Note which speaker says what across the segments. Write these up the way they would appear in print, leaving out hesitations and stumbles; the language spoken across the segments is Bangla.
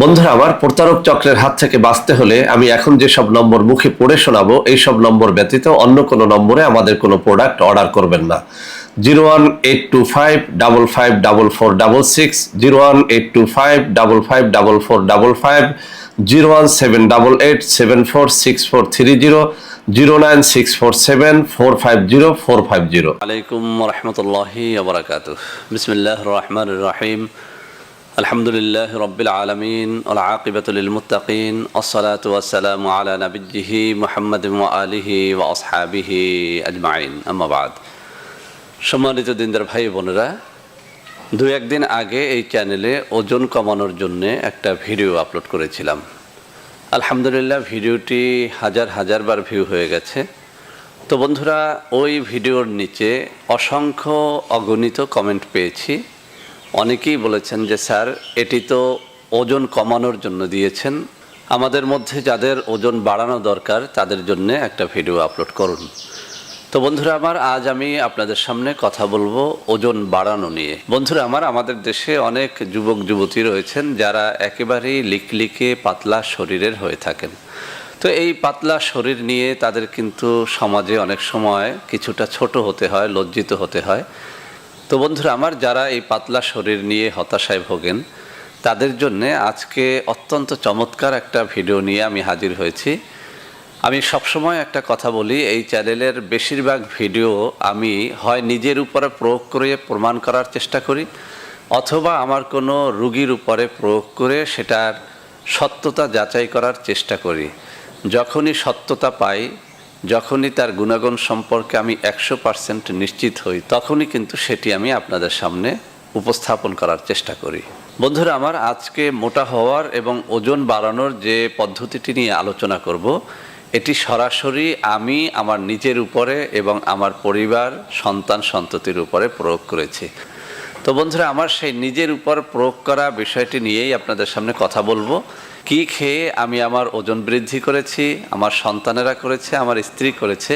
Speaker 1: বন্ধুরা আমার, প্রতারক চক্রের হাত থেকে বাঁচতে হলে আমি এখন যেসব নম্বর মুখে পড়ে শোনাবো এই সব নম্বর ব্যতীত অন্য কোনো নম্বরে আমাদের কোনো প্রোডাক্ট অর্ডার করবেন না। 01825554466, 01825554455, 01788746430, 09647450450।
Speaker 2: আলাইকুম রহমতুল্লাহি ওবরাকাতুহ। বিসমিল্লাহ রহমান রহিম। আলহামদুলিল্লাহ রব্বিল আলমিন আল আকিবাতুল মুত্তাকিন আসসালাতু ওয়াসসালামু আলা নবিয়্যিহি মুহাম্মাদিন ওয়া আলিহি ওয়া আসহাবিহি আজমাইন, আম্মা বাদ। সম্মানিত দিনদার ভাই বোনেরা, দু একদিন আগে এই চ্যানেলে ওজন কমানোর জন্য একটা ভিডিও আপলোড করেছিলাম। আলহামদুলিল্লাহ ভিডিওটি হাজার হাজার বার ভিউ হয়ে গেছে। তো বন্ধুরা, ওই ভিডিওর নিচে অসংখ্য অগণিত কমেন্ট পেয়েছি। অনেকেই বলেছেন যে স্যার, এটি তো ওজন কমানোর জন্য দিয়েছেন, আমাদের মধ্যে যাদের ওজন বাড়ানো দরকার তাদের জন্য একটা ভিডিও আপলোড করুন। তো বন্ধুরা আমার, আজ আমি আপনাদের সামনে কথা বলবো ওজন বাড়ানো নিয়ে। বন্ধুরা আমার, আমাদের দেশে অনেক যুবক যুবতী রয়েছেন যারা একেবারেই লিকলিকে পাতলা শরীরের হয়ে থাকেন। তো এই পাতলা শরীর নিয়ে তাদের কিন্তু সমাজে অনেক সময় কিছুটা ছোট হতে হয়, লজ্জিত হতে হয়। তো বন্ধুরা আমার, যারা এই পাতলা শরীর নিয়ে হতাশায় ভোগেন তাদের জন্যে আজকে অত্যন্ত চমৎকার একটা ভিডিও নিয়ে আমি হাজির হয়েছি। আমি সবসময় একটা কথা বলি, এই চ্যানেলের বেশিরভাগ ভিডিও আমি হয় নিজের উপরে প্রয়োগ করে প্রমাণ করার চেষ্টা করি, অথবা আমার কোনো রুগীর উপরে প্রয়োগ করে সেটার সত্যতা যাচাই করার চেষ্টা করি। যখনই সত্যতা পাই, যখনই তার গুণাগুণ সম্পর্কে আমি 100% নিশ্চিত হই, তখনই কিন্তু সেটি আমি আপনাদের সামনে উপস্থাপন করার চেষ্টা করি। বন্ধুরা আমার, আজকে মোটা হওয়ার এবং ওজন বাড়ানোর যে পদ্ধতিটি নিয়ে আলোচনা করব, এটি সরাসরি আমি আমার নিজের উপরে এবং আমার পরিবার, সন্তান সন্ততির উপরে প্রয়োগ করেছি। তো বন্ধুরা আমার, সেই নিজের উপর প্রয়োগ করা বিষয়টি নিয়েই আপনাদের সামনে কথা বলবো। কি খেয়ে আমি আমার ওজন বৃদ্ধি করেছি, আমার সন্তানেরা করেছে, আমার স্ত্রী করেছে,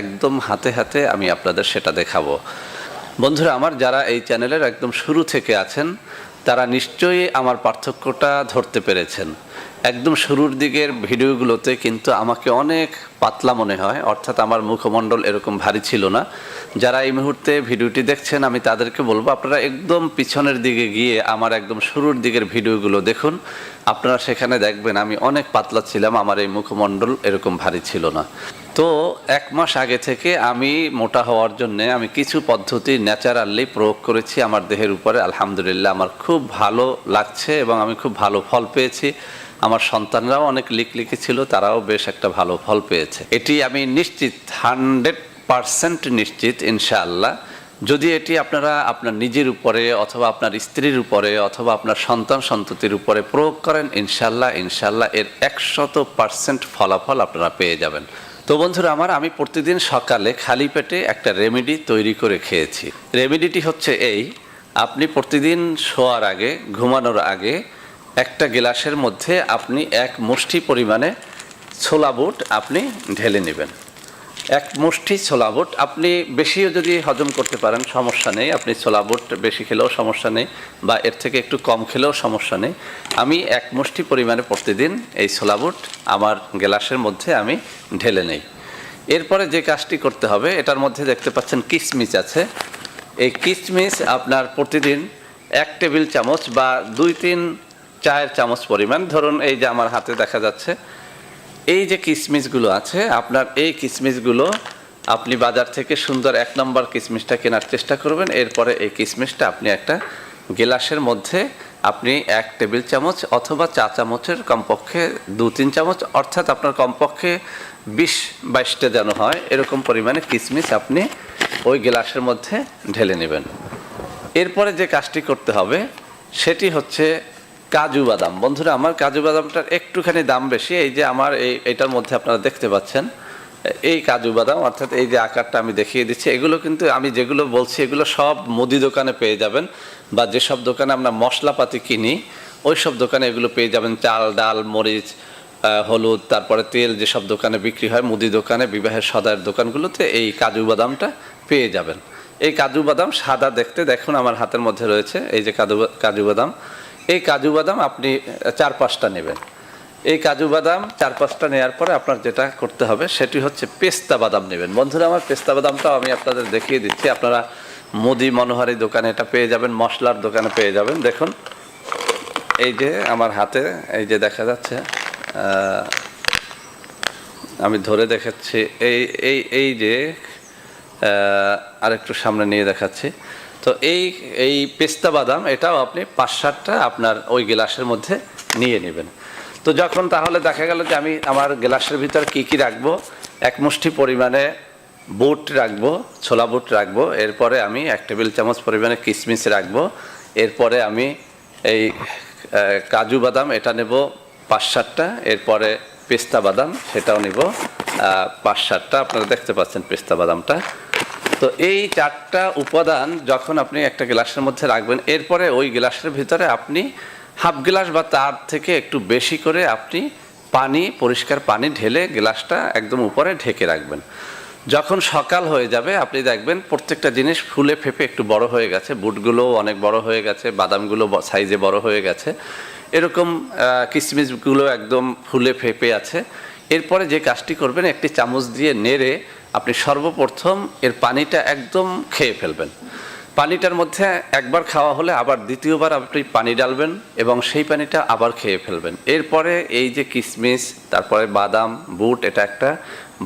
Speaker 2: একদম হাতে হাতে আমি আপনাদের সেটা দেখাবো। বন্ধুরা আমার, যারা এই চ্যানেলের একদম শুরু থেকে আছেন তারা নিশ্চয়ই আমার পার্থক্যটা ধরতে পেরেছেন। একদম শুরুর দিকের ভিডিওগুলোতে কিন্তু আমাকে অনেক পাতলা মনে হয়, অর্থাৎ আমার মুখমণ্ডল এরকম ভারী ছিল না। যারা এই মুহূর্তে ভিডিওটি দেখছেন আমি তাদেরকে বলবো, আপনারা একদম পিছনের দিকে গিয়ে আমার একদম শুরুর দিকের ভিডিওগুলো দেখুন। আপনারা সেখানে দেখবেন আমি অনেক পাতলা ছিলাম, আমার এই মুখমণ্ডল এরকম ভারী ছিল না। তো 1 মাস আগে থেকে আমি মোটা হওয়ার জন্য আমি কিছু পদ্ধতি ন্যাচারালি প্রয়োগ করেছি আমার দেহের উপরে। আলহামদুলিল্লাহ আমার খুব ভালো লাগছে এবং আমি খুব ভালো ফল পেয়েছি। আমার সন্তানরাও অনেক লিকলিকে ছিল, তারাও বেশ একটা ভালো ফল পেয়েছে। এটি আমি নিশ্চিত, 100% নিশ্চিত ইনশাআল্লাহ। যদি এটি আপনারা আপনার নিজের উপরে অথবা আপনার স্ত্রীর উপরে অথবা আপনার সন্তান সন্ততির উপরে প্রয়োগ করেন, ইনশাআল্লাহ এর 100% ফলাফল আপনারা পেয়ে যাবেন। তো বন্ধুরা আমার, আমি প্রতিদিন সকালে খালি পেটে একটা রেমেডি তৈরি করে খেয়েছি। রেমেডিটি হচ্ছে এই: আপনি প্রতিদিন শোয়ার আগে, ঘুমানোর আগে একটা গ্লাসের মধ্যে আপনি 1 মুষ্টি পরিমাণে ছোলা বুট আপনি ঢেলে নেবেন। 1 মুষ্টি ছোলা বুট, আপনি বেশিও যদি হজম করতে পারেন সমস্যা নেই, আপনি ছোলা বুট বেশি খেলেও সমস্যা নেই বা এর থেকে একটু কম খেলেও সমস্যা নেই। আমি 1 মুষ্টি পরিমাণে প্রতিদিন এই ছোলা বুট আমার গ্লাসের মধ্যে আমি ঢেলে নেই। এরপরে যে কাজটি করতে হবে, এটার মধ্যে দেখতে পাচ্ছেন কিশমিশ আছে। এই কিশমিশ আপনার প্রতিদিন 1 টেবিল চামচ বা 2-3 চায়ের চামচ পরিমাণ, ধরুন এই যে আমার হাতে দেখা যাচ্ছে এই যে কিশমিশগুলো আছে, আপনার এই কিশমিশগুলো আপনি বাজার থেকে সুন্দর 1 নম্বর কিশমিশটা কেনার চেষ্টা করবেন। এরপরে এই কিশমিশটা আপনি একটা গ্লাসের মধ্যে আপনি 1 টেবিল চামচ অথবা চা চামচের কমপক্ষে 2-3 চামচ, অর্থাৎ আপনার কমপক্ষে 20-22টা যেন হয় এরকম পরিমাণে কিশমিশ আপনি ওই গ্লাসের মধ্যে ঢেলে নেবেন। এরপরে যে কাজটি করতে হবে সেটি হচ্ছে কাজু বাদাম। বন্ধুরা আমার, কাজু বাদামটার একটুখানি দাম বেশি। এই যে আমার এইটার মধ্যে আপনারা দেখতে পাচ্ছেন এই কাজু বাদাম, অর্থাৎ এই যে আকারটা আমি দেখিয়ে দিচ্ছি, এগুলো কিন্তু আমি যেগুলো বলছি এগুলো সব মুদি দোকানে পেয়ে যাবেন, বা যেসব দোকানে আমরা মশলাপাতি কিনি ওই সব দোকানে এগুলো পেয়ে যাবেন। চাল, ডাল, মরিচ, হলুদ, তারপরে তেল যেসব দোকানে বিক্রি হয়, মুদি দোকানে, বিবাহের সদাইয়ের দোকানগুলোতে এই কাজু বাদামটা পেয়ে যাবেন। এই কাজু বাদাম সাদা দেখতে, দেখুন আমার হাতের মধ্যে রয়েছে এই যে কাজু বাদাম। এই কাজু বাদাম আপনি 4-5টা নেবেন। এই কাজু বাদাম 4-5টা নেওয়ার পরে আপনার যেটা করতে হবে সেটি হচ্ছে পেস্তা বাদাম নেবেন। বন্ধুরা আমার, পেস্তা বাদামটাও আমি আপনাদের দেখিয়ে দিচ্ছি। আপনারা মুদি মনোহারি দোকানে এটা পেয়ে যাবেন, মশলার দোকানে পেয়ে যাবেন। দেখুন এই যে আমার হাতে এই যে দেখা যাচ্ছে, আমি ধরে দেখাচ্ছি, এই যে আরেকটু সামনে নিয়ে দেখাচ্ছি। তো এই পেস্তা বাদাম এটাও আপনি 5-7টা আপনার ওই গ্লাসের মধ্যে নিয়ে নেবেন। তো যখন তাহলে দেখা গেল যে আমি আমার গ্লাসের ভিতর কি কি রাখবো, 1 মুষ্টি পরিমাণে বুট রাখবো, ছোলা বুট রাখবো, এরপরে আমি 1 টেবিল চামচ পরিমাণে কিশমিশ রাখবো, এরপরে আমি এই কাজু বাদাম এটা নেব 5-7টা, এরপরে পেস্তা বাদাম সেটাও নেব 5-7টা। আপনারা দেখতে পাচ্ছেন পেস্তা বাদামটা। তো এই 4টা উপাদান যখন আপনি একটা গ্লাসের মধ্যে রাখবেন, এরপরে ওই গ্লাসের ভিতরে আপনি হাফ গ্লাস বা তার থেকে একটু বেশি করে আপনি পানি, পরিষ্কার পানি ঢেলে গ্লাসটা একদম উপরে ঢেকে রাখবেন। যখন সকাল হয়ে যাবে আপনি দেখবেন প্রত্যেকটা জিনিস ফুলে ফেপে একটু বড় হয়ে গেছে, বুটগুলোও অনেক বড় হয়ে গেছে, বাদামগুলো সাইজে বড় হয়ে গেছে, এরকম কিশমিশগুলো একদম ফুলে ফেপে আছে। এরপরে যে কাজটি করবেন, একটি চামচ দিয়ে নেড়ে আপনি সর্বপ্রথম এর পানিটা একদম খেয়ে ফেলবেন। পানিটার মধ্যে একবার খাওয়া হলে আবার দ্বিতীয়বার আপনি পানি ডালবেন এবং সেই পানিটা আবার খেয়ে ফেলবেন। এরপরে এই যে কিশমিশ, তারপরে বাদাম, বুট, এটা একটা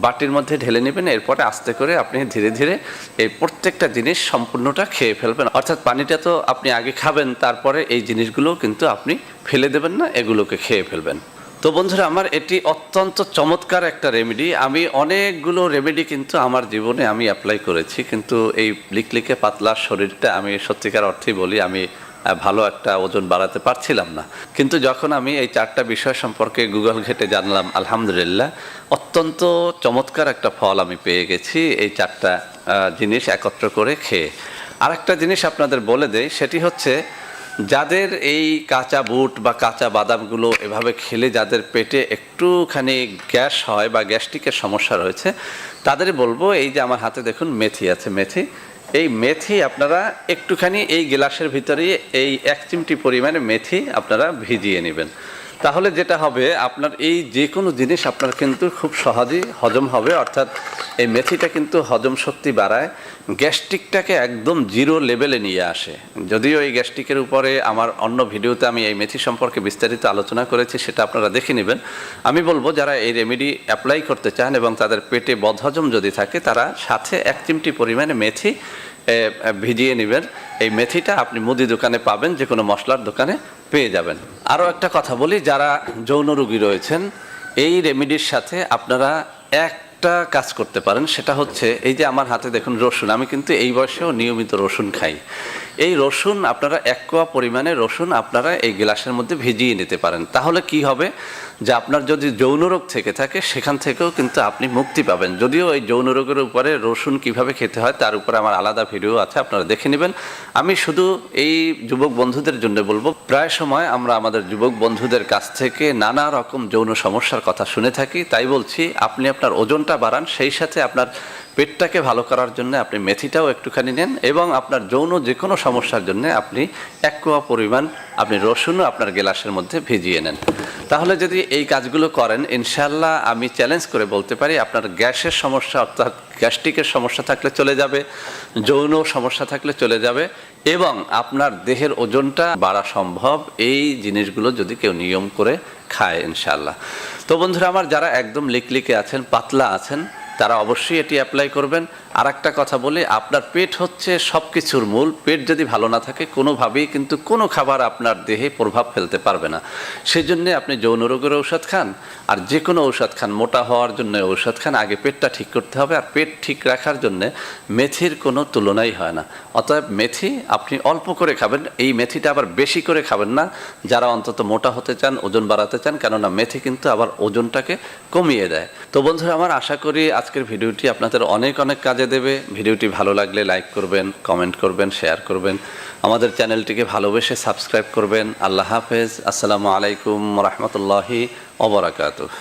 Speaker 2: বাটির মধ্যে ঢেলে নেবেন। এরপরে আস্তে করে আপনি ধীরে ধীরে এই প্রত্যেকটা জিনিস সম্পূর্ণটা খেয়ে ফেলবেন। অর্থাৎ পানিটা তো আপনি আগে খাবেন, তারপরে এই জিনিসগুলো কিন্তু আপনি ফেলে দেবেন না, এগুলোকে খেয়ে ফেলবেন। তো বন্ধুরা আমার, এটি অত্যন্ত চমৎকার একটা রেমেডি। আমি অনেকগুলো রেমেডি কিন্তু আমার জীবনে আমি অ্যাপ্লাই করেছি, কিন্তু এই লিকলিকে পাতলা শরীরটা, আমি সত্যিকার অর্থেই বলি, আমি ভালো একটা ওজন বাড়াতে পারছিলাম না। কিন্তু যখন আমি এই 4টা বিষয় সম্পর্কে গুগল ঘেটে জানলাম, আলহামদুলিল্লাহ অত্যন্ত চমৎকার একটা ফল আমি পেয়ে গেছি এই 4টা জিনিস একত্র করে খেয়ে। আরেকটা জিনিস আপনাদের বলে দেই, সেটি হচ্ছে যাদের এই কাঁচা বুট বা কাঁচা বাদামগুলো এভাবে খেলে যাদের পেটে একটুখানি গ্যাস হয় বা গ্যাস্ট্রিকের সমস্যা রয়েছে, তাদের বলবো এই যে আমার হাতে দেখুন মেথি আছে, এই মেথি আপনারা একটুখানি এই গ্লাসের ভিতরে এই 1 চিমটি পরিমাণে মেথি আপনারা ভিজিয়ে নেবেন। তাহলে যেটা হবে, আপনার এই যে কোনো জিনিস আপনার কিন্তু খুব সহজেই হজম হবে। অর্থাৎ এই মেথিটা কিন্তু হজম শক্তি বাড়ায়, গ্যাস্ট্রিকটাকে একদম 0 লেভেলে নিয়ে আসে। যদিও এই গ্যাস্ট্রিকের উপরে আমার অন্য ভিডিওতে আমি এই মেথি সম্পর্কে বিস্তারিত আলোচনা করেছি, সেটা আপনারা দেখে নেবেন। আমি বলবো যারা এই রেমেডি অ্যাপ্লাই করতে চান এবং তাদের পেটে বদহজম যদি থাকে, তারা সাথে 1 চিমটি পরিমাণে মেথি ভিজিয়ে নেবেন। এই মেথিটা আপনি মুদি দোকানে পাবেন, যে কোনো মশলার দোকানে পেয়ে যাবেন। আরও একটা কথা বলি, যারা যৌন রোগী রয়েছেন, এই রেমেডির সাথে আপনারা একটা কাজ করতে পারেন, সেটা হচ্ছে এই যে আমার হাতে দেখুন রসুন, আমি কিন্তু এই বয়সেও নিয়মিত রসুন খাই। এই রসুন আপনারা 1 কোয়া পরিমাণে রসুন আপনারা এই গ্লাসের মধ্যে ভিজিয়ে নিতে পারেন। তাহলে কি হবে, যে আপনার যদি যৌন রোগ থেকে থাকে সেখান থেকেও কিন্তু আপনি মুক্তি পাবেন। যদিও এই যৌন রোগের উপরে রসুন কিভাবে খেতে হয় তার উপরে আমার আলাদা ভিডিও আছে, আপনারা দেখে নেবেন। আমি শুধু এই যুবক বন্ধুদের জন্য বলবো, প্রায় সময় আমরা আমাদের যুবক বন্ধুদের কাছ থেকে নানা রকম যৌন সমস্যার কথা শুনে থাকি। তাই বলছি, আপনি আপনার ওজনটা বাড়ান, সেই সাথে আপনার পেটটাকে ভালো করার জন্য আপনি মেথিটাও একটুখানি নেন, এবং আপনার যৌন যে কোনো সমস্যার জন্য আপনি 1 কোয়া পরিমাণ আপনি রসুনও আপনার গ্লাসের মধ্যে ভিজিয়ে নেন। তাহলে যদি এই কাজগুলো করেন, ইনশাআল্লাহ আমি চ্যালেঞ্জ করে বলতে পারি আপনার গ্যাসের সমস্যা, অর্থাৎ গ্যাস্ট্রিকের সমস্যা থাকলে চলে যাবে, যৌন সমস্যা থাকলে চলে যাবে, এবং আপনার দেহের ওজনটা বাড়া সম্ভব এই জিনিসগুলো যদি কেউ নিয়ম করে খায় ইনশাআল্লাহ। তো বন্ধুরা আমার, যারা একদম লিকলিকে আছেন, পাতলা আছেন, তারা অবশ্যই এটি অ্যাপ্লাই করবেন। আর একটা কথা বলি, আপনার পেট হচ্ছে সব কিছুর মূল। পেট যদি ভালো না থাকে, কোনোভাবেই কিন্তু কোনো খাবার আপনার দেহে প্রভাব ফেলতে পারবে না। সেজন্যে আপনি যৌন রোগের ঔষধ খান আর যে কোনো ঔষধ খান, মোটা হওয়ার জন্য ঔষধ খান, আগে পেটটা ঠিক করতে হবে। আর পেট ঠিক রাখার জন্য মেথির কোনো তুলনাই হয় না। অতএব মেথি আপনি অল্প করে খাবেন, এই মেথিটা আবার বেশি করে খাবেন না, যারা অন্তত মোটা হতে চান, ওজন বাড়াতে চান, কেননা মেথি কিন্তু আবার ওজনটাকে কমিয়ে দেয়। তো বন্ধুরা আমার, আশা করি আজকের ভিডিওটি আপনাদের অনেক অনেক কাজে দেবে। ভিডিওটি ভালো লাগলে লাইক করবেন, কমেন্ট করবেন, শেয়ার করবেন, আমাদের চ্যানেলটিকে ভালোবেসে সাবস্ক্রাইব করবেন। আল্লাহ হাফেজ। আসসালামু আলাইকুম ওয়া রাহমাতুল্লাহি ওয়া বারাকাতুহু।